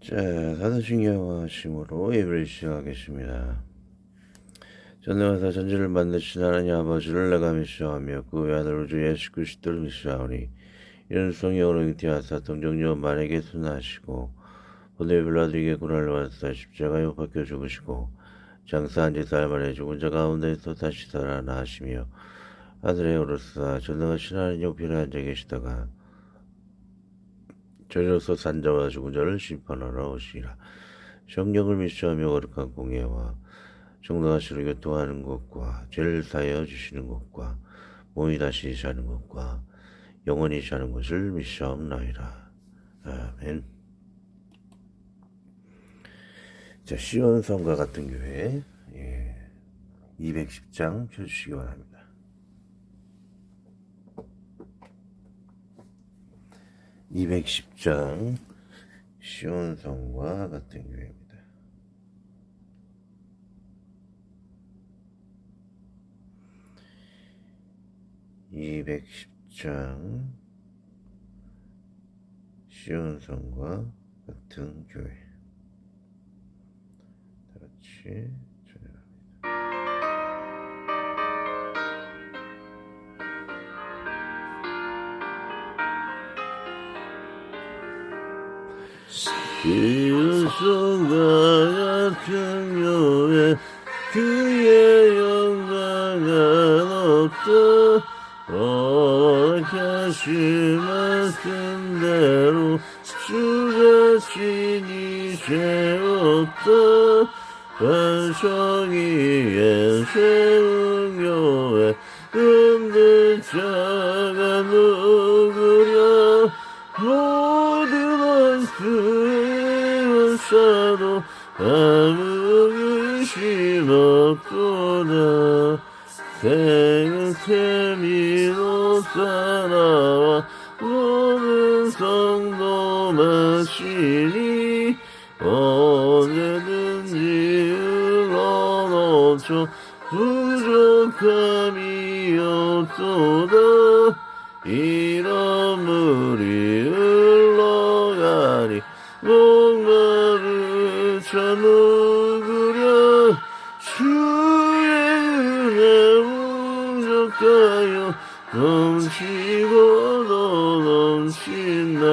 자, 사도신경 하심으로 예배를 시작하겠습니다. 전능하사 전지를 만드신 하나님 아버지를 내가 믿사오며 그 외아들 우주 예수 그리스도를 믿사오니 이런 성령으로 잉태하사 동정녀 만에게 순하시고 본래 빌라도에게 고난을 받으사 십자가에 못 박혀 죽으시고 장사한 지 사흘 만에 죽은 자 가운데서 다시 살아나 하시며 하늘에 오르사 전능하신 하나님 옆에 앉아 계시다가 저리로서 산자와 죽은 자를 심판하러 오시리라. 성령을 믿사오며 거룩한 공예와 정당하시로 교통하는 것과 죄를 사하여 주시는 것과 몸이 다시 사는 것과 영원히 사는 것을 믿사옵나이다. 아멘. 자, 시온성과 같은 교회 210장 펴주시기 바랍니다. 210장 시온성과 같은 교회입니다. (210장) 시온성과 같은 교회. 다같이 시온성과 같은 교회 그의 영광은 없다. 허락하신 말씀대로 주 자신이 세웠다. 반석 위에 세운 교회 흔들 자가 누구랴. 모든 원수의 사도 아무 의심 없도다. 생은 세미로 살아와 모든 성도 마시니 언제든지 흘러넘쳐 부족함이 없도다. 이런 물이 흘러가니 목마를 참으구려. 주의 은혜 무적하여 넘치고 더 넘친다.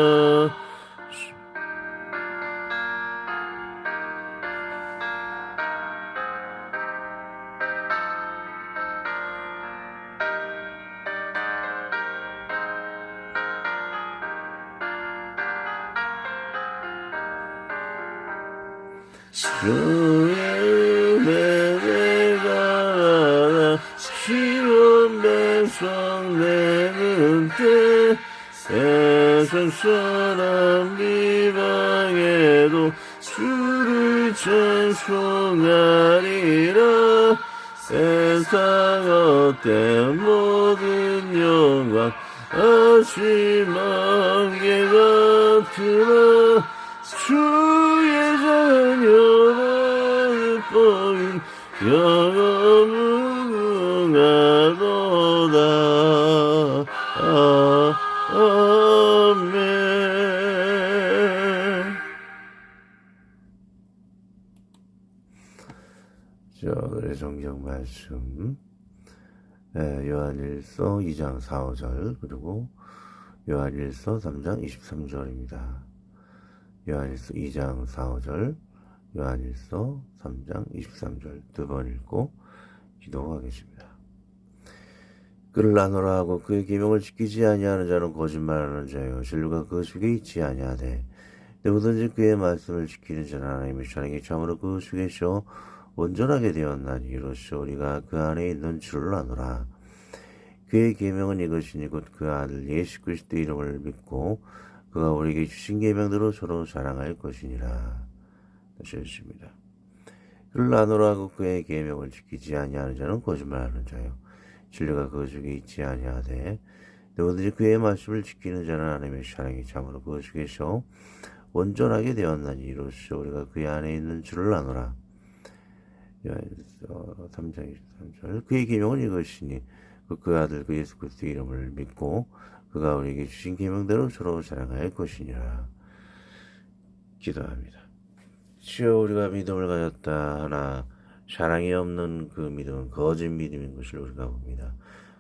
주의 은혜가 시온 백성 되는 때 세상 사람 비방해도 주를 찬송하리라. 세상 헛된 모든 영광 아심한 게 같으나 주의 자녀는 뻔히 영원 무궁하도다. 아멘. 자, 오늘의 성경 말씀 요한일서 2장 4, 5절 그리고 요한일서 3장 23절입니다. 요한일서 2장 4, 5절, 요한일서 3장 23절 두 번 읽고 기도하겠습니다. 그를 나누라 하고 그의 계명을 지키지 아니하는 자는 거짓말하는 자요 진리가 그 속에 있지 아니하되 누구든지 그의 말씀을 지키는 자는 하나님의 사랑이 참으로 그 속에서 온전하게 되었나니 이로써 우리가 그 안에 있는 줄을 아노라. 그의 계명은 이것이니 곧 그 아들 예수 그리스도의 이름을 믿고 그가 우리에게 주신 계명대로 서로 사랑할 것이니라. 다시 읽습니다. 그를 나누라 하고 그의 계명을 지키지 아니하는 자는 거짓말하는 자요 진리가 그 속에 있지 아니하되 누구든지 그의 말씀을 지키는 자는 하나님의 사랑이 참으로 그 속에서 온전하게 되었나니 이로써 우리가 그 안에 있는 줄을 아노라. 요한일서 3장 23절 그의 계명은 이것이니 그 아들 그 예수 그리스도의 이름을 믿고 그가 우리에게 주신 계명대로 서로 사랑할 것이니라. 기도합니다. 주여 우리가 믿음을 가졌다 하나 사랑이 없는 그 믿음은 거짓 믿음인 것을 우리가 봅니다.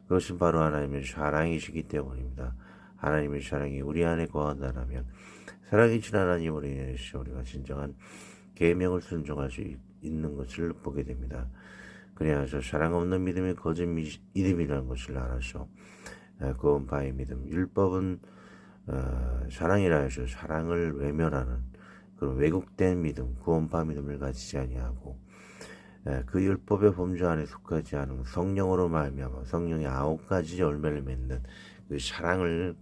그것은 바로 하나님의 사랑이시기 때문입니다. 하나님의 사랑이 우리 안에 거한다면 사랑이신 하나님으로 인해서 우리가 진정한 계명을 순종할 수 있는 것을 보게 됩니다. 그래서 사랑 없는 믿음이 거짓 믿음이라는 것을 알아서 구원파의 믿음, 율법은 사랑이라 해서 사랑을 외면하는 그런 왜곡된 믿음, 구원파 믿음을 가지지 아니하고 그 율법의 범주 안에 속하지 않은 성령으로 말미암아 성령의 9가지 열매를 맺는 그 사랑을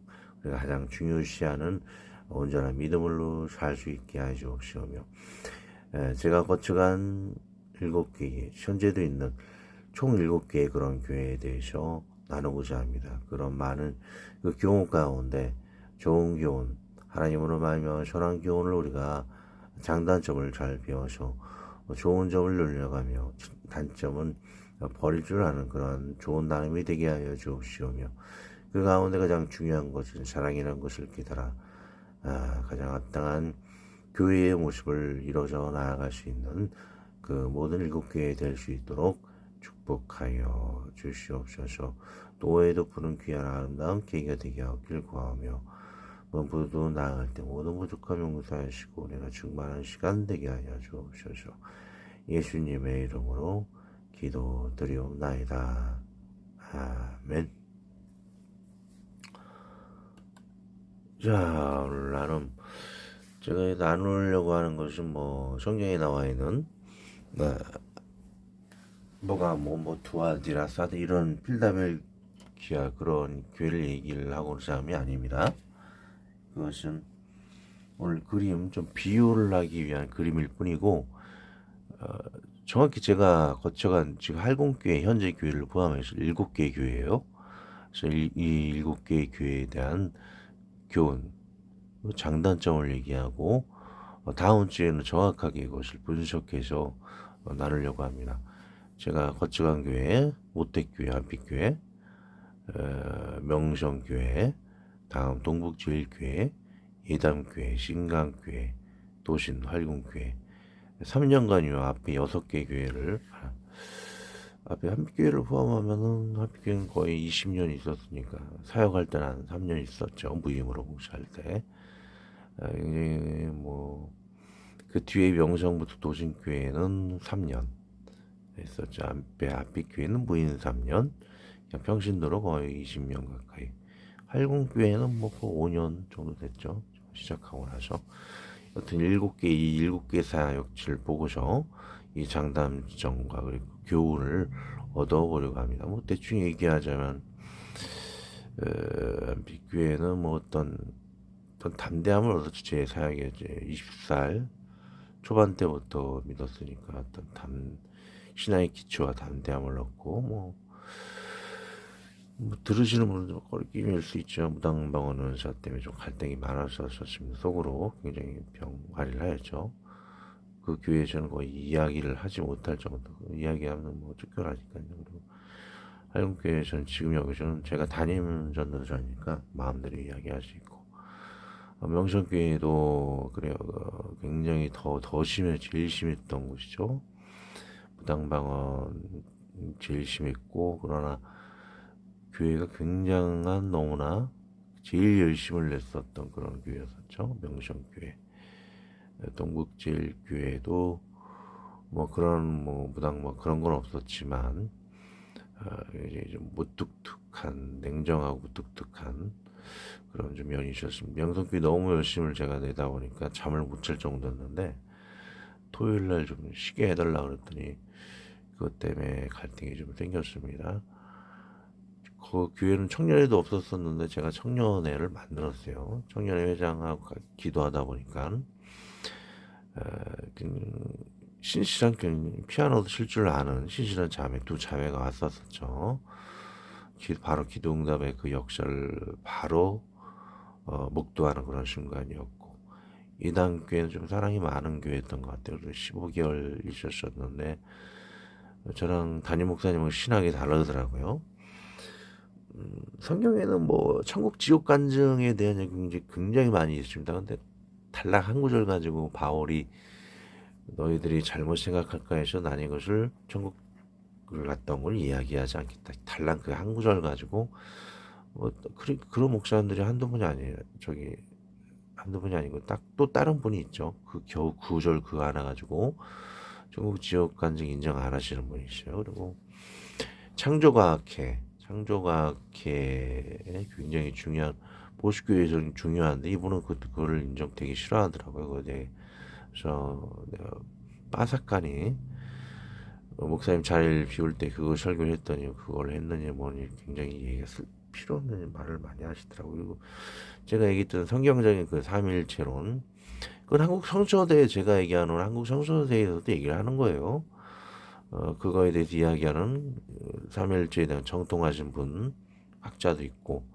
우리가 가장 중요시하는 온전한 믿음으로 살 수 있게 하여 주옵시오며 제가 거쳐간 7개, 현재도 있는 총 7개의 그런 교회에 대해서 나누고자 합니다. 그런 많은 그 교훈 가운데 좋은 교훈, 하나님으로 말미암아 선한 교훈을 우리가 장단점을 잘 배워서 좋은 점을 늘려가며 단점은 버릴 줄 아는 그런 좋은 나눔이 되게 하여 주옵시오며 그 가운데 가장 중요한 것은 사랑이라는 것을 깨달아 가장 합당한 교회의 모습을 이루어져 나아갈 수 있는 그 모든 7교회 될 수 있도록 축복하여 주시옵소서. 노예도 부는 귀한 아름다운 계기가 되게 하길 구하며 무엇보다도 나아갈 때 모든 부족함 용서하시고 내가 충만한 시간 되게 하여 주옵소서. 예수님의 이름으로 기도드리옵나이다. 아멘. 자, 오늘 제가 나누려고 하는 것은 성경에 나와 있는 뭐가 두아디라 사드 이런 필다멜키아 그런 교회를 얘기를 하고자 함이 아닙니다. 그것은 오늘 그림 좀 비유를 하기 위한 그림일 뿐이고 정확히 제가 거쳐간 지금 할공교회 현재 교회를 포함해서 7개의 교회예요. 그래서 이 7개의 교회에 대한 교훈, 장단점을 얘기하고 다음 주에는 정확하게 이것을 분석해서 나누려고 합니다. 제가 거쳐간 교회, 모택교회, 한빛교회, 명성교회, 다음 동북제일교회, 예담교회, 신강교회, 도신, 활궁교회 3년간 요 앞에 6개 교회를 앞에 한빛교회를 포함하면은 한빛교회는 거의 20년 있었으니까 사역할 때는 한 3년 있었죠. 무임으로 봉사할 때. 굉장히 그 뒤에 명성부터 도신교회는 3년 했었죠. 앞에 앞빛교회는 무임 3년, 그냥 평신도로 거의 20년 가까이. 활궁교회는 5년 정도 됐죠. 시작하고 나서. 여튼 이 7개 사역지를 보고서 이 장단점과 그리고 교훈을 얻어보려고 합니다. 대충 얘기하자면 한빛교회는 어떤 담대함을 얻었죠. 제 사역에 이제 20살 초반 때부터 믿었으니까 어떤 신앙의 기초와 담대함을 얻고 들으시는 분들은 꺼리낌일 수 있죠. 무당방언 은사 때문에 좀 갈등이 많았었습니다. 속으로 굉장히 병화를 하였죠. 그 교회에서는 거의 이야기를 하지 못할 정도. 이야기하면 쫓겨나니까요. 그리고 할공교회에서는 지금 여기서는 제가 담임 전도자니까 마음대로 이야기할 수 있고 명성교회도 그래요. 굉장히 더 제일 심했던 곳이죠. 무당방언 제일 심했고 그러나 교회가 굉장한 너무나 제일 열심을 냈었던 그런 교회였었죠. 명성교회. 동국제일교회도 그런 무당 그런 건 없었지만 이제 좀 무뚝뚝한 냉정하고 무뚝뚝한 그런 좀 면이 있었습니다. 명성교회 너무 열심을 제가 내다 보니까 잠을 못 잘 정도였는데 토요일날 좀 쉬게 해달라 그랬더니 그것 때문에 갈등이 좀 생겼습니다. 그 교회는 청년회도 없었었는데 제가 청년회를 만들었어요. 청년회 회장하고 기도하다 보니까 신실한 피아노도 칠 줄 아는 신실한 두 자매가 왔었죠. 바로 기도응답의 그 역사를 바로 목도하는 그런 순간이었고 이단 교회는 좀 사랑이 많은 교회였던 것 같아요. 15개월 있었었는데 저랑 담임 목사님은 신학이 다르더라고요. 성경에는 천국 지옥 간증에 대한 얘기 굉장히 많이 있습니다. 근데 단락 한 구절 가지고 바울이 너희들이 잘못 생각할까 해서 난 이것을 천국을 갔다 온 걸 이야기하지 않겠다. 달랑 그 한 구절 가지고 그런 목사님들이 한두 분이 아니에요. 저기 한두 분이 아니고 딱 또 다른 분이 있죠. 그 겨우 구절 그거 하나 가지고 전국 지역 간증 인정 안 하시는 분이시죠. 그리고 창조과학회 굉장히 중요한 보수교회에서는 중요한데 이분은 그거를 인정 되게 싫어하더라고요. 그래서 내가 빠삭하니 목사님 자리를 비울 때 그거 설교를 했더니 그걸 했느니 뭐니 굉장히 얘기가 필요 없는 말을 많이 하시더라고요. 그리고 제가 얘기했던 성경적인 그 삼일체론 그건 한국 성서대에 제가 얘기하는 한국 성서대에서도 얘기를 하는 거예요. 그거에 대해서 이야기하는 삼일체에 대한 정통하신 분 학자도 있고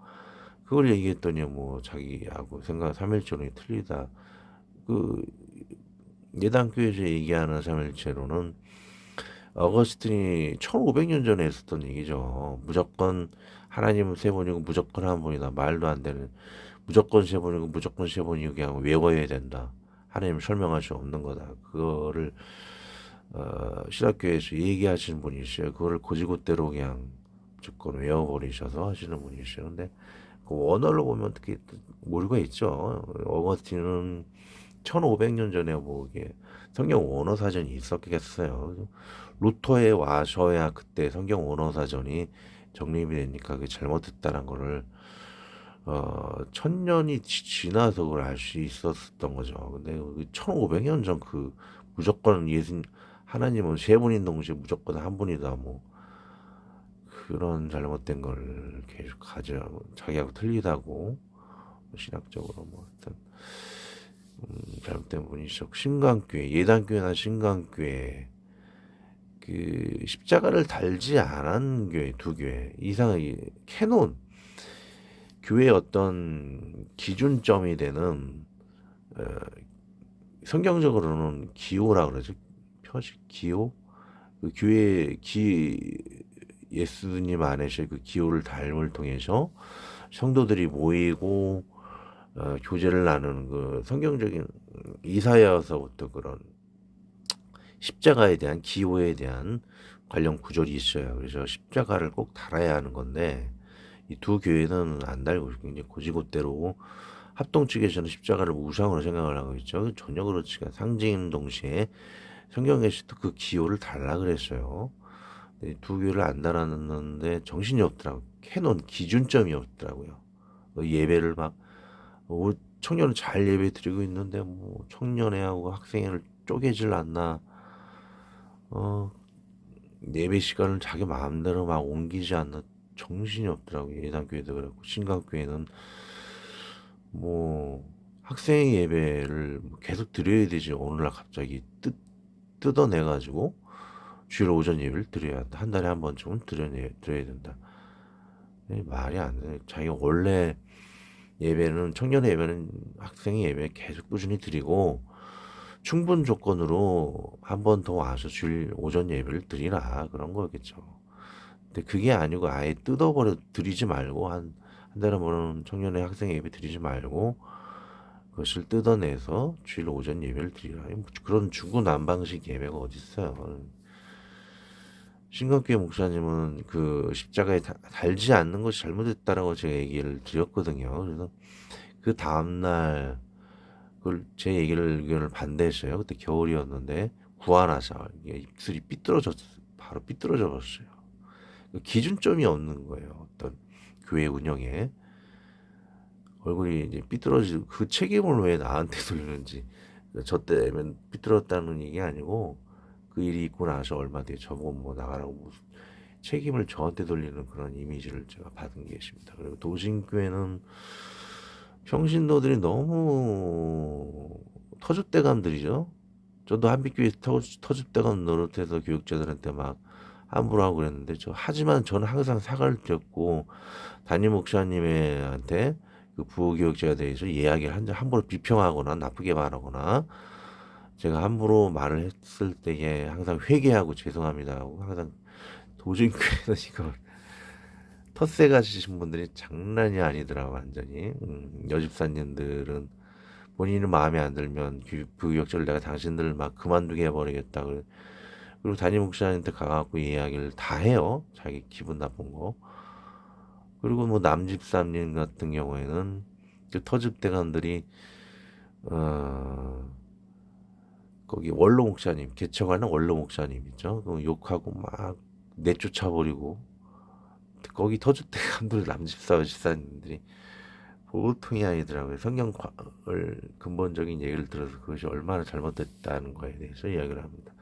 그걸 얘기했더니 뭐 자기하고 생각 삼일체론이 틀리다. 그 예당교에서 얘기하는 삼일체론은 어거스틴이 1500년 전에 했었던 얘기죠. 무조건 하나님은 세 번이고 무조건 한 번이다. 말도 안 되는 무조건 세 번이고 무조건 세 번이고 그냥 외워야 된다. 하나님 설명할 수 없는 거다. 그거를 신학교에서 얘기하시는 분이 있어요. 그거를 고지고대로 그냥 무조건 외워버리셔서 하시는 분이 있어요. 근데 그 원어로 보면 어떻게 모르가 있죠. 어거스틴은 1500년 전에 뭐 이게 성경 원어 사전이 있었겠어요. 루터에 와셔야 그때 성경 원어 사전이 정립이 되니까 그게 잘못됐다는 거를 1000년이 지나서 그걸 알 수 있었던 거죠. 근데 1500년 전 그 무조건 예수 하나님은 세 분인 동시에 무조건 한 분이다 뭐 그런 잘못된 걸 계속 가져가고 자기하고 틀리다고 신학적으로 뭐 어떤 잘못된 분이죠. 신강교회 예단교회나 신강교회 그 십자가를 달지 않은 교회 두 교회 이상의 캐논 교회의 어떤 기준점이 되는 성경적으로는 기호라 그러죠. 표식 기호 그 교회 예수님 안에서의 그 기호를 닮을 통해서 성도들이 모이고 교제를 나누는 그 성경적인 이사야서부터 그런 십자가에 대한 기호에 대한 관련 구절이 있어요. 그래서 십자가를 꼭 달아야 하는 건데 이 두 교회는 안 달고 굉장히 고지고대로 합동 측에서는 십자가를 우상으로 생각을 하고 있죠. 전혀 그렇지가 상징 동시에 성경에서도 그 기호를 달라 그랬어요. 두 교회를 안 달았는데 정신이 없더라고. 캐논 기준점이 없더라고요. 예배를 막 청년은 잘 예배 드리고 있는데 뭐 청년회하고 학생회를 쪼개질 않나. 예배 시간을 자기 마음대로 막 옮기지 않나. 정신이 없더라고요. 예단교회도 그렇고 신강교회는 뭐 학생 예배를 계속 드려야 되지. 오늘날 갑자기 뜯어내가지고 주일 오전 예배를 드려야 한다. 한 달에 한 번쯤은 드려야 된다. 말이 안 돼. 자기가 원래 예배는 청년의 예배는 학생의 예배 계속 꾸준히 드리고 충분 조건으로 한 번 더 와서 주일 오전 예배를 드리라 그런 거겠죠. 근데 그게 아니고 아예 뜯어버려 드리지 말고 한 달에 한 번은 청년의 학생 예배 드리지 말고 그것을 뜯어내서 주일 오전 예배를 드리라. 그런 중구난방식 예배가 어딨어요. 신강교회 목사님은 그 십자가에 달지 않는 것이 잘못됐다라고 제가 얘기를 드렸거든요. 그래서 그 다음날 그걸 제 의견을 반대했어요. 그때 겨울이었는데 구하나서 입술이 바로 삐뚤어져 버렸어요. 기준점이 없는 거예요. 어떤 교회 운영에 얼굴이 이제 삐뚤어지고 그 책임을 왜 나한테 돌리는지 저 때면 삐뚤었다는 얘기 아니고 그 일이 있고 나서 얼마 뒤에 저보고 뭐 나가라고 무슨 책임을 저한테 돌리는 그런 이미지를 제가 받은 게 있습니다. 그리고 도신교회는 평신도들이 너무 터줏대감들이죠. 저도 한빛교회 터줏대감 노릇해서 교육자들한테 막 함부로 하고 그랬는데 하지만 저는 항상 사과를 드렸고 담임 목사님한테 그 부교육자에 대해서 이야기를 함부로 비평하거나 나쁘게 말하거나 제가 함부로 말을 했을 때에 항상 회개하고 죄송합니다 하고 항상 도진교회는 이거 텃세 가지신 분들이 장난이 아니더라 완전히 여집사님들은 본인은 마음에 안 들면 부교육자를 내가 당신들을 막 그만두게 해버리겠다. 그리고 담임 목사님한테 가갖고 이야기를 다 해요. 자기 기분 나쁜 거. 그리고 뭐 남집사님 같은 경우에는 그 터줏대감들이 거기 원로 목사님 개척하는 원로 목사님 있죠. 욕하고 막 내쫓아버리고 거기 터줏대감들 남집사 집사님들이 보통이 아니더라고요. 성경을 근본적인 얘기를 들어서 그것이 얼마나 잘못됐다는 거에 대해서 이야기를 합니다.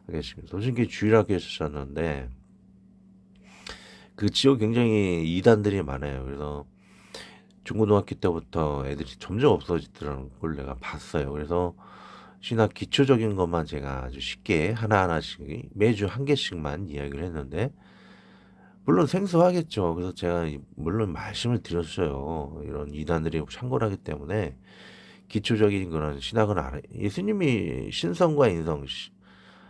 하겠습니다. 도신교 주일학교에 있었는데 그 지역 굉장히 이단들이 많아요. 그래서 중고등학교 때부터 애들이 점점 없어지더라는 걸 내가 봤어요. 그래서 신학 기초적인 것만 제가 아주 쉽게 하나하나씩 매주 한 개씩만 이야기를 했는데 물론 생소하겠죠. 그래서 제가 물론 말씀을 드렸어요. 이런 이단들이 창궐하기 때문에 기초적인 그런 신학은 알아요. 예수님이 신성과 인성,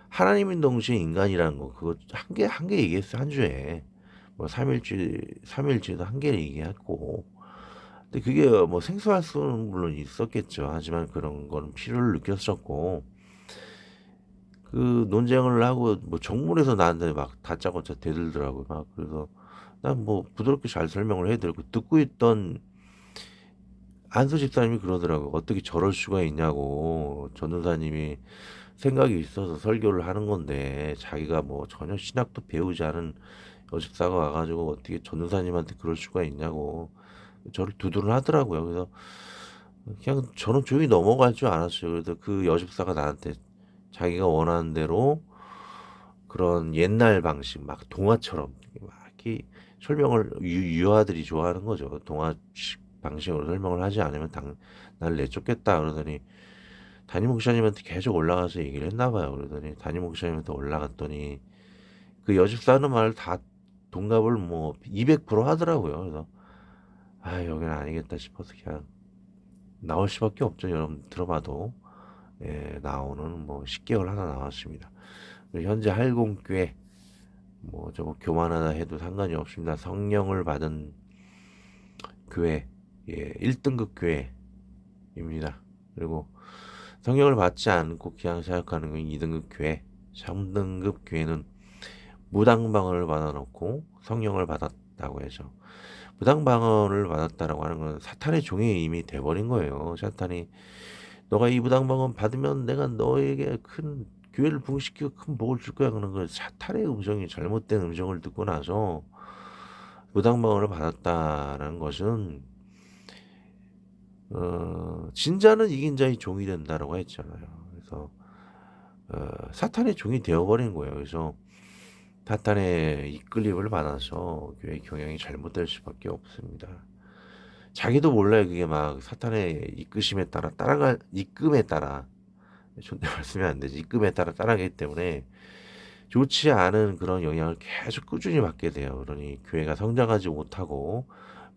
하나님인 동시에 인간이라는 거 그거 한 개 얘기했어요. 한 주에 뭐 삼일주도 한 개를 얘기했고, 근데 그게 뭐 생소할 수는 물론 있었겠죠. 하지만 그런 거는 필요를 느꼈었고, 그 논쟁을 하고 뭐 정문에서 나한테 막 다짜고짜 대들더라고요. 막 그래서 난 뭐 부드럽게 잘 설명을 해드리고 듣고 있던 안수 집사님이 그러더라고요. 어떻게 저럴 수가 있냐고. 전도사님이 생각이 있어서 설교를 하는 건데 자기가 뭐 전혀 신학도 배우지 않은 여집사가 와가지고 어떻게 전도사님한테 그럴 수가 있냐고 저를 두둔을 하더라고요. 그래서 그냥 저는 조용히 넘어갈 줄 알았어요. 그래서 그 여집사가 나한테 자기가 원하는 대로 그런 옛날 방식 막 동화처럼 막 이렇게 설명을 유아들이 좋아하는 거죠. 동화식 방식으로 설명을 하지 않으면 날 내쫓겠다 그러더니 담임 목사님한테 계속 올라가서 얘기를 했나 봐요. 그러더니 담임 목사님한테 올라갔더니 그 여집사 하는 말을 다 동갑을 뭐 200% 하더라고요. 그래서 아 여기는 아니겠다 싶어서 그냥 나올 수밖에 없죠. 여러분 들어봐도 예, 나오는 뭐 10개월 하나 나왔습니다. 현재 할공교회 뭐 저거 교만하다 해도 상관이 없습니다. 성령을 받은 교회 예, 1등급 교회입니다. 그리고 성령을 받지 않고 그냥 생각하는 건 2등급 교회, 3등급 교회는 무당방언을 받아놓고 성령을 받았다고 해서 무당방언을 받았다라고 하는 건 사탄의 종이 이미 돼버린 거예요. 사탄이 너가 이 무당방언 받으면 내가 너에게 큰 교회를 부흥시키고 큰 복을 줄 거야. 그런 거 사탄의 음성이 잘못된 음성을 듣고 나서 무당방언을 받았다라는 것은 진자는 이긴 자의 종이 된다라고 했잖아요. 그래서 사탄의 종이 되어버린 거예요. 그래서 사탄의 이끌림을 받아서 교회 경영이 잘못될 수밖에 없습니다. 자기도 몰라요. 그게 막 사탄의 이끄심에 따라 이끔에 따라 존댓 말씀이 안 되지. 이끔에 따라 따라가기 때문에 좋지 않은 그런 영향을 계속 꾸준히 받게 돼요. 그러니 교회가 성장하지 못하고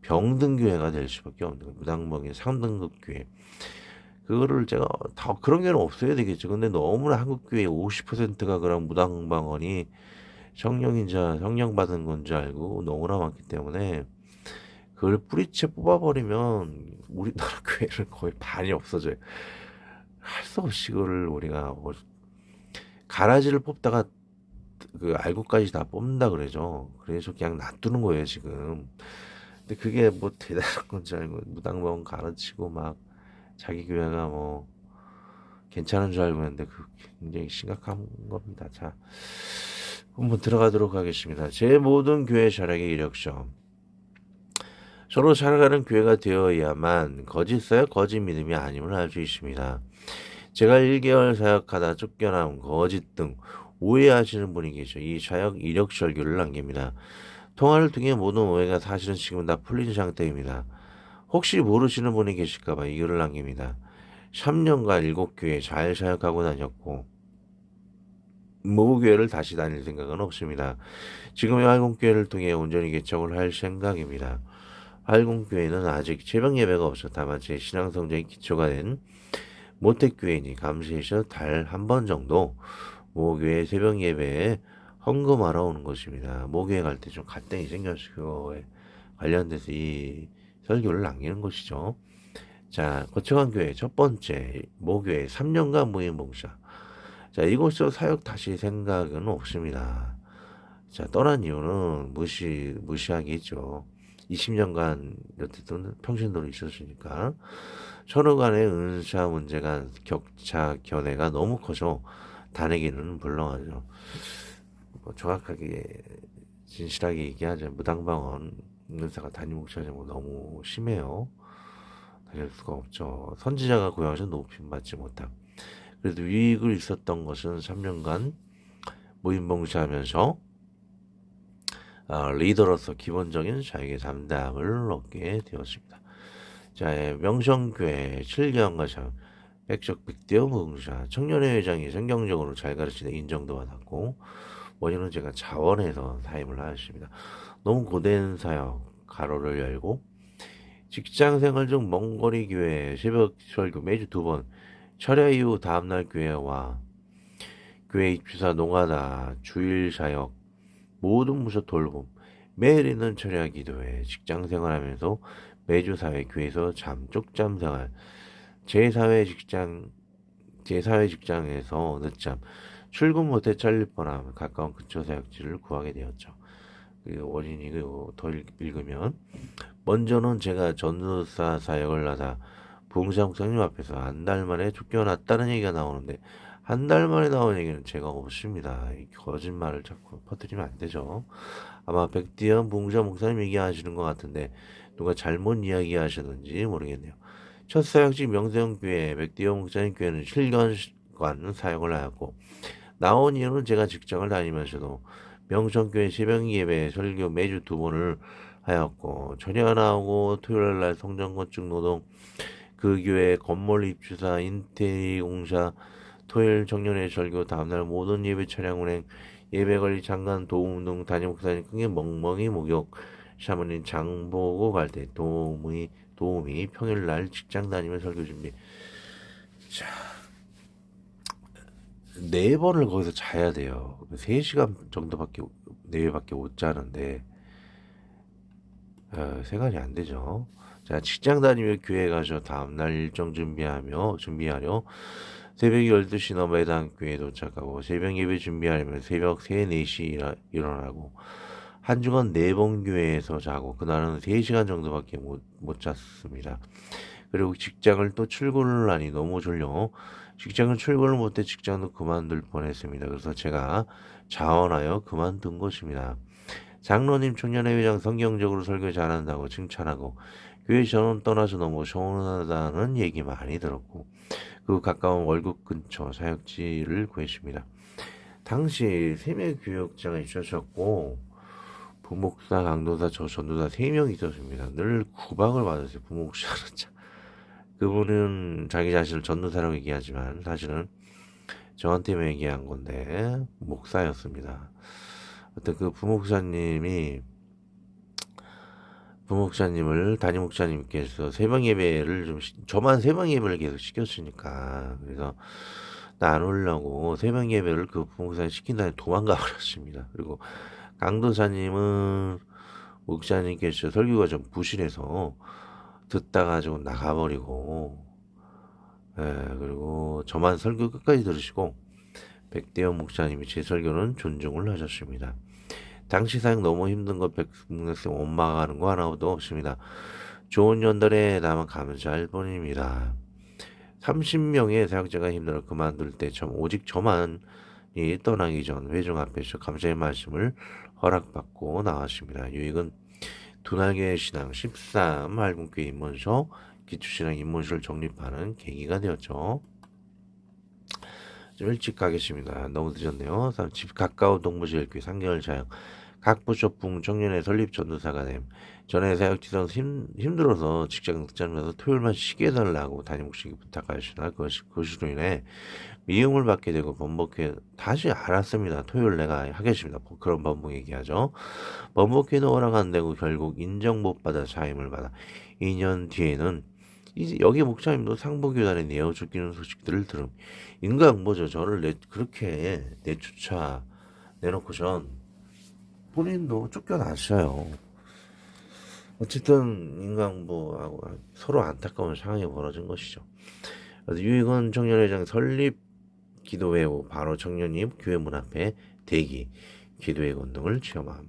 병든 교회가 될 수밖에 없는 거예요. 무당방언 3등급 교회. 그거를 제가 다 그런 교회는 없어야 되겠죠. 근데 너무나 한국 교회 50%가 그런 무당방언이 성령인자 성령 받은 건지 알고 너무나 많기 때문에 그걸 뿌리채 뽑아버리면 우리나라 교회는 거의 반이 없어져요. 할 수 없이 그거를 우리가 가라지를 뽑다가 그 알고까지 다 뽑는다 그러죠. 그래서 그냥 놔두는 거예요 지금. 근데 그게 뭐 대단한 건지 알고 무당방언 가르치고 막 자기 교회가 뭐 괜찮은 줄 알고 했는데 그 굉장히 심각한 겁니다. 자, 한번 들어가도록 하겠습니다. 제 모든 교회 자락의 이력서. 서로 살아가는 교회가 되어야만 거짓 사역, 거짓 믿음이 아님을 알 수 있습니다. 제가 1개월 사역하다 쫓겨나온 거짓 등 오해하시는 분이 계셔 이 사역 이력 설교를 남깁니다. 통화를 통해 모든 오해가 사실은 지금 다 풀린 상태입니다. 혹시 모르시는 분이 계실까봐 이 글을 남깁니다. 3년간 7교회 잘 사역하고 다녔고 모교회를 다시 다닐 생각은 없습니다. 지금의 활공교회를 통해 온전히 개척을 할 생각입니다. 활공교회는 아직 새벽 예배가 없어 다만 제 신앙 성장의 기초가 된 모택교회니 감시해서 달 한 번 정도 모교회 새벽 예배에 헌금하러 오는 것입니다. 모교회 갈 때 좀 갈등이 생겨서 그거에 관련돼서 이 설교를 남기는 것이죠. 자, 거쳐간교회 첫 번째 모교회 3년간 무임봉사. 자, 이곳에서 사역 다시 생각은 없습니다. 자, 떠난 이유는 무시하기죠. 20년간 여태든 평신도로 있었으니까 서로 간의 은사 문제가 격차 견해가 너무 커서 다니기는 물렁하죠. 뭐 정확하게 진실하게 얘기하자면 무당방언 은사가 담임 목사님 너무 심해요. 다닐 수가 없죠. 선지자가 고향에서 높임 받지 못함. 그래도 유익을 있었던 것은 3년간 무임봉사하면서 리더로서 기본적인 자에게 담당을 얻게 되었습니다. 자, 명성교회 7개월과 장 백석백대어 무응사 청년회 회장이 성경적으로 잘 가르치는 인정도 받았고 원인은 제가 자원해서 사임을 하였습니다. 너무 고된 사역 가로를 열고 직장생활 중 먼거리 교회 새벽 설교 매주 2번 철야 이후 다음날 교회와 교회 입주사 노가다 주일 사역 모든 무소 돌봄 매일 있는 철야 기도회 직장생활하면서 매주 사회 교회에서 쪽잠 생활 제 사회 직장에서 늦잠 출근 못해 잘릴 뻔함 가까운 근처 사역지를 구하게 되었죠. 그 원인이 더 읽으면 먼저는 제가 전도사 사역을 하다 부흥사 목사님 앞에서 한 달 만에 쫓겨났다는 얘기가 나오는데 한 달 만에 나온 얘기는 제가 없습니다. 거짓말을 자꾸 퍼뜨리면 안 되죠. 아마 백디언 부흥사 목사님 얘기하시는 것 같은데 누가 잘못 이야기하셨는지 모르겠네요. 첫 사역지 명세형교회 백디언 목사님 교회는 7년간 사역을 하였고 나온 이유는 제가 직장을 다니면서도 명성교회 새벽 예배 설교 매주 2번을 하였고 전혀 나오고 토요일날 성전 건축 노동 그 교회 건물 입주사 인테리 공사 토요일 청년회 설교 다음날 모든 예배 차량 운행 예배 관리 장관 도움 등 담임 목사님 크게 멍멍이 목욕 사모님 장 보고 갈 때 도움이 평일날 직장 다니며 설교 준비. 자, 4번을 거기서 자야 돼요. 3시간 정도밖에 4배밖에 못 자는데 생각이 안 되죠. 자, 직장 다니며 교회 가서 다음날 일정 준비하려 새벽 12시 넘어 해당 교회에 도착하고 새벽 예배 준비하려면 새벽 3, 4시 일어나고 한 주간 4번 교회에서 자고 그날은 3시간 정도밖에 못 잤습니다. 그리고 직장을 또 출근을 하니 너무 졸려 직장을 출근을 못해 직장도 그만둘 뻔했습니다. 그래서 제가 자원하여 그만둔 것입니다. 장로님 청년회 회장 성경적으로 설교 잘한다고 칭찬하고 교회 전원 떠나서 너무 서운하다는 얘기 많이 들었고 그 가까운 월급 근처 사역지를 구했습니다. 당시 3명의 교역자가 있으셨고 부목사, 강도사, 전도사 3명이 있었습니다. 늘 구박을 받았어요. 부목사는 참. 그분은 자기 자신을 전도사라고 얘기하지만 사실은 저한테만 얘기한 건데 목사였습니다. 어떤 그 부목사님을 담임 목사님께서 새벽 예배를 저만 새벽 예배를 계속 시켰으니까 그래서 나 안 오려고 새벽 예배를 그 부목사님 시킨 다음에 도망가 버렸습니다. 그리고 강도사님은 목사님께서 설교가 좀 부실해서 듣다가 좀 나가버리고 그리고 저만 설교 끝까지 들으시고 백대현 목사님이 제 설교는 존중을 하셨습니다. 당시 사역 너무 힘든 거 백목사님 엄마가 하는 거 하나도 없습니다. 좋은 연달에 나만 감사할 뿐입니다. 30명의 사역자가 힘들어 그만둘 때 오직 저만이 떠나기 전 회중 앞에서 감사의 말씀을 허락받고 나왔습니다. 유익은 두날교회 신앙 13 할군교회 입문서 기초신앙 입문서를 정립하는 계기가 되었죠. 좀 일찍 가겠습니다. 너무 늦었네요. 집 가까운 동부지역교회 3개월 사역 각 부처 청년회 설립 전도사가 됨. 전에 사역지선 힘들어서 직장 늦자면서 토요일만 쉬게 해달라고 담임 목사님께 부탁하시나 그것으로 인해 미움을 받게 되고 번복회 다시 알았습니다. 토요일 내가 하겠습니다. 그런 번복 얘기하죠. 번복회도 허락 안 되고 결국 인정 못 받아 사임을 받아 2년 뒤에는 이제 여기 목사님도 상보교단에 내어 죽이는 소식들을 들음. 인간보죠. 저를 그렇게 내쫓아 내놓고 전 본인도 쫓겨났어요. 어쨌든 인강부하고 서로 안타까운 상황이 벌어진 것이죠. 그래서 유익원 청년회장 설립 기도회 후 바로 청년이 교회 문 앞에 대기 기도회 운동을 체험함.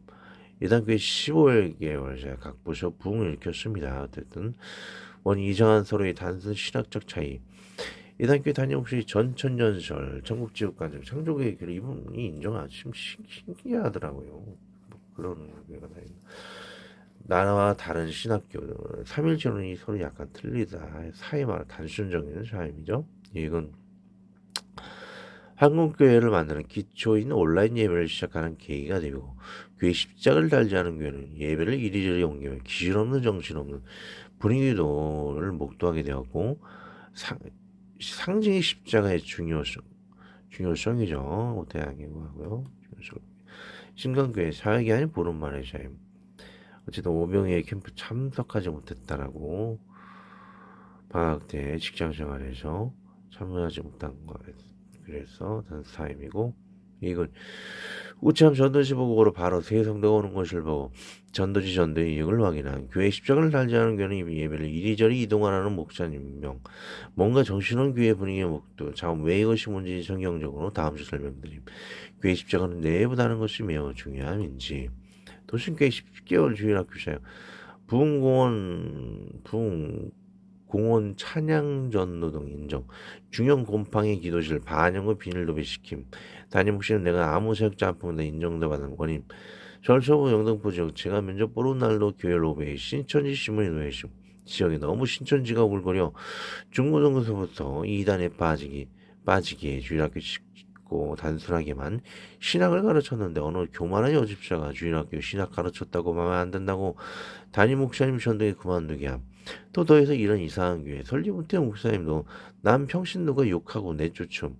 이단 교회 15개월 각부셔 부흥을 일으켰습니다. 어쨌든 원이 이정한 서로의 단순 신학적 차이. 이단 교회 담임 목사님 전천전설 전국지옥관정 창조교회 교회 이분이 인정하시 신기하더라고요. 뭐 그런 교회가 다 있나. 나와 다른 신학교 삼일체론이 서로 약간 틀리다. 사이만 단순적인 차이죠. 이건 한국교회를 만드는 기초인 온라인 예배를 시작하는 계기가 되고 교회 십자가를 달지 않은 교회는 예배를 이리저리 옮기며 기준없는 정신없는 분위기도를 목도하게 되었고 상징이 십자가의 중요성이죠. 대항이고 하고요. 신강교회 사역이 아닌 보름만의 삶. 어쨌든 오병이의 캠프 참석하지 못했다라고 방학 때 직장생활에서 참여하지 못한 거 그래서 단사임이고 이건 우참 전도지 보고로 바로 새 성도가 오는 것을 보고 전도지 전도의 이익을 확인한 교회 십자가를 달지 않은 교회는 예배를 이리저리 이동하라는 목사님 명 뭔가 정신없는 교회 분위기의 목도 자음 왜 이것이 문제인지 성경적으로 다음 주 설명드림. 교회 십자가는 내보다는 것이 매우 중요함인지 도심교회 10개월 주일학교 사역 부흥공원 찬양전도 등 인정 중형 곰팡이 기도실 반영의 비닐 도배시킴 담임 목사는 내가 아무 사역자 아픔보다 인정도 받은 원임 절초부 영등포 지역 제가 면접 보러 온 날도 교회 로베에 신천지 신문이 놓여있음 지역에 너무 신천지가 울거려 중고등부서부터 이단에 빠지기에 주일학교 짓고 단순하게만 신학을 가르쳤는데 어느 교만한 여집사가 주일학교 신학 가르쳤다고 마음에 안 든다고 담임 목사님 전도에 그만두게 함. 또 더해서 이런 이상한 교회 설립 못해 목사님도 남 평신도가 욕하고 내쫓음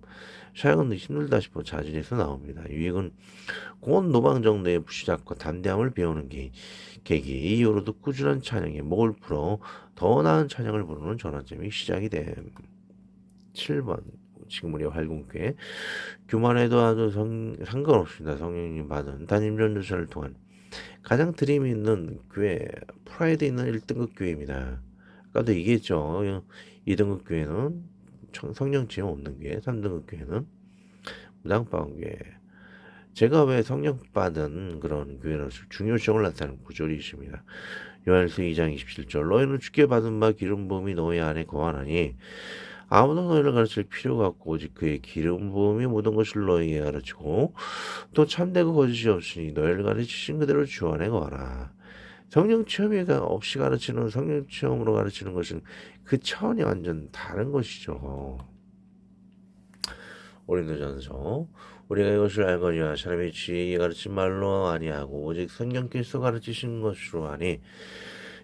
사역은 힘들다 싶어 자진해서 나옵니다. 유익은 공원 노방 정도의 부시작과 담대함을 배우는 계기 이후로도 꾸준한 찬양에 목을 풀어 더 나은 찬양을 부르는 전환점이 시작이 됨. 7번 지금 우리 활공교회 교만해도 아주 상관없습니다. 성령님 받은 담임 전도사를 통한 가장 드림 있는 교회 프라이드 있는 1등급 교회입니다. 아까도 얘기했죠. 2등급 교회는 성령 지음 없는 교회, 3등급 교회는 무당파원 교회. 제가 왜 성령 받은 그런 교회로서 중요성을 나타내는 구절이 있습니다. 요한일서 2장 27절 너희는 주께 받은 바 기름 부음이 너희 안에 거하나니 아무도 너희를 가르칠 필요가 없고 오직 그의 기름 부음이 모든 것을 너희에게 가르치고 또 참되고 거짓이 없으니 너희를 가르치신 그대로 주 안에 거하라. 성령 체험이 없이 가르치는 성령 체험으로 가르치는 것은 그 차원이 완전 다른 것이죠. 고린도전서 우리가 이것을 알거니와 사람의 지혜에 가르친 말로 아니하고 오직 성령께서 가르치신 것으로 하니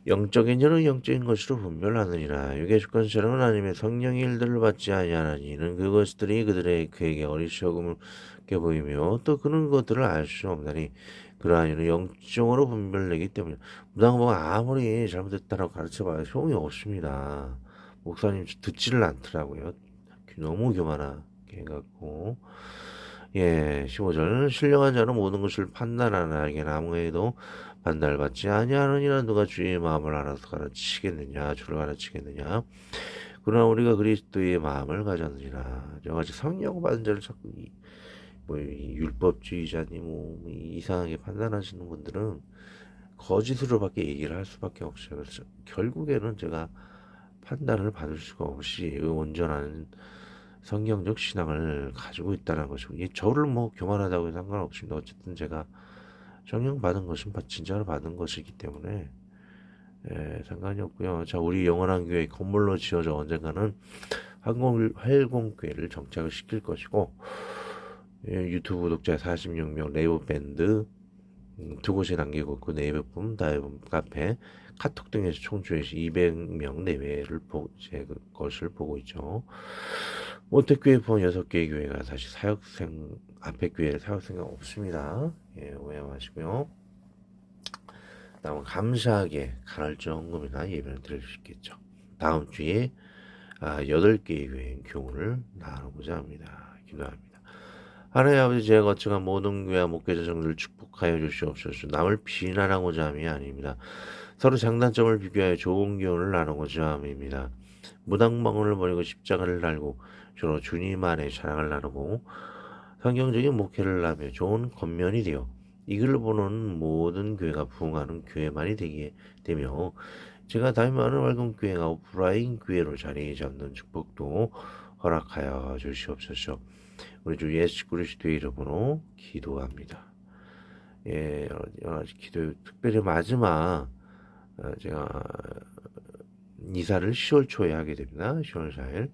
영적인 자는 영적인 것으로 분별하느니라. 육의 주권 사람은 아니면 성령의 일들을 받지 아니하나니 이는 그것들이 그에게 어리석음게 보이며 또 그는 그것들을 알 수 없나니 그러한 이는 영적으로 분별되기 때문에 무당보가 아무리 잘못했다라고 가르쳐봐야 소용이 없습니다. 목사님 듣지를 않더라고요. 너무 교만하게 해갖고 15절 신령한 자는 모든 것을 판단하는 알게 아무에도 반달받지 아니하느니라. 누가 주의 마음을 알아서 가르치겠느냐 주를 가르치겠느냐. 그러나 우리가 그리스도의 마음을 가졌느니라. 저같이 성령 받은 자를 자꾸 이 율법주의자니 이상하게 판단하시는 분들은 거짓으로밖에 얘기를 할 수밖에 없어요. 그래서 결국에는 제가 판단을 받을 수가 없이 온전한 성경적 신앙을 가지고 있다는 것이고 저를 교만하다고 해서 상관없습니다. 어쨌든 제가 성령 받은 것은 진짜로 받은 것이기 때문에 상관이 없고요. 자, 우리 영원한 교회 건물로 지어져 언젠가는 활공교회를 정착을 시킬 것이고 유튜브 구독자 46명 네이버 밴드 두 곳에 남기고 있고 네이버 품, 다이브 카페, 카톡 등에서 총 조회수 200명 내외를 제 것을 보고 있죠. 모태교회 포함 6개의 교회가 다시 앞에 교회에 사역생가 없습니다. 오해 마시고요. 다음은 감사하게 간헐적 헌금이나 예배를 드릴 수 있겠죠. 다음 주에 8개의 교회의 교훈을 나누고자 합니다. 기도합니다. 하나님 아버지 제가 거쳐간 모든 교회와 목회자 정들을 축복하여 주시옵소서. 남을 비난하고자 함이 아닙니다. 서로 장단점을 비교하여 좋은 교훈을 나누고자 함입니다. 무당방언을 버리고 십자가를 달고 주로 주님 안에 자랑을 나누고 성경적인 목회를 하며 좋은 겉면이 되어 이 글을 보는 모든 교회가 부흥하는 교회만이 되게 되며 제가 다임하는 활동교회가 오프라인 교회로 자리 잡는 축복도 허락하여 주시옵소서. 우리 주 예수 그리스도의 이름으로 기도합니다. 예, 여러 가지 기도, 특별히 마지막 제가 이사를 10월 초에 하게 됩니다. 10월 4일.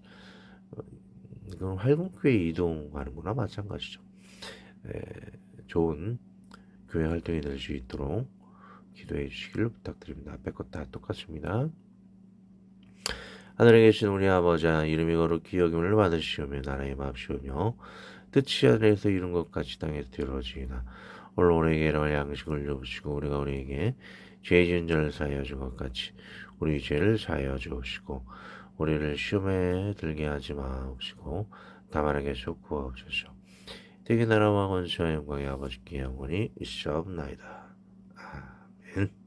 이건 활동교회 이동하는 거나 마찬가지죠. 좋은 교회 활동이 될 수 있도록 기도해 주시기를 부탁드립니다. 앞에 것 다 똑같습니다. 하늘에 계신 우리 아버지 이름이 거룩히 여김을 받으시오며 나라의 마옵시오며 뜻이 하늘에서 이룬 것 같이 땅에서 이루어지이다. 오늘 우리에게 일용할 양식을 주시고 우리가 우리에게 죄 지은 자를 사하여 준 것 같이 우리 죄를 사하여 주옵시고 우리를 시험에 들게 하지 마옵시고 다만 에게서 구하옵소서. 되게 나라와 권세와 영광의 아버지께 영원히 있사옵나이다. 아멘.